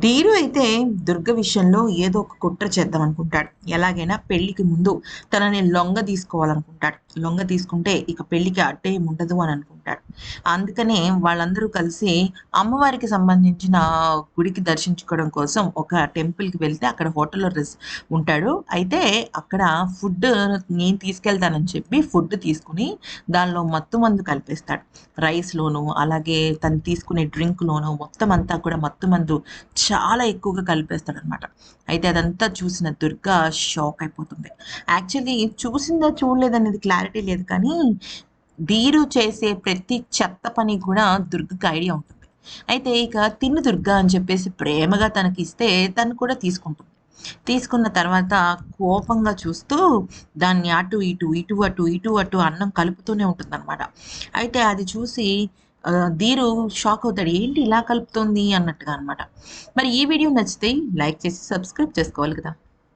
ధీరు అయితే దుర్గ విషయంలో ఏదో ఒక కుట్ర చేద్దాం అనుకుంటాడు. ఎలాగైనా పెళ్ళికి ముందు తనని లొంగ తీసుకోవాలనుకుంటాడు. లొంగ తీసుకుంటే ఇక పెళ్ళికి అడ్డేం ఉండదు అని అనుకుంటాడు. అందుకనే వాళ్ళందరూ కలిసి అమ్మవారికి సంబంధించిన గుడికి దర్శించుకోవడం కోసం ఒక టెంపుల్‌కి వెళ్తే అక్కడ హోటల్‌లో ఉంటాడు. అయితే అక్కడ ఫుడ్ నేను తీసుకెళ్తానని చెప్పి ఫుడ్ తీసుకొని దానిలో మత్తు మందు కలిపేస్తాడు. రైస్‌లోను అలాగే తను తీసుకునే డ్రింక్‌లోను మొత్తం అంతా కూడా మత్తు మందు చాలా ఎక్కువగా కలిపేస్తాడనమాట. అయితే అదంతా చూసిన దుర్గ షాక్ అయిపోతుంది. యాక్చువల్లీ చూసిందా చూడలేదనేది క్లారిటీ లేదు కానీ, ధీరు చేసే ప్రతి చెత్త పని కూడా దుర్గకి ఐడియా ఉంటుంది. అయితే ఇక తిను దుర్గ అని చెప్పేసి ప్రేమగా తనకిస్తే తను కూడా తీసుకుంటుంది. తీసుకున్న తర్వాత కోపంగా చూస్తూ దాన్ని అటు ఇటు, ఇటు అటు, ఇటు అటు అన్నం కలుపుతూనే ఉంటుందనమాట. అయితే అది చూసి ధీరు షాక్ అవుతాడు. ఏంటి ఇలా కలుపుతోంది అన్నట్టుగా అనమాట. మరి ఈ వీడియో నచ్చితే లైక్ చేసి సబ్స్క్రైబ్ చేసుకోవాలి కదా!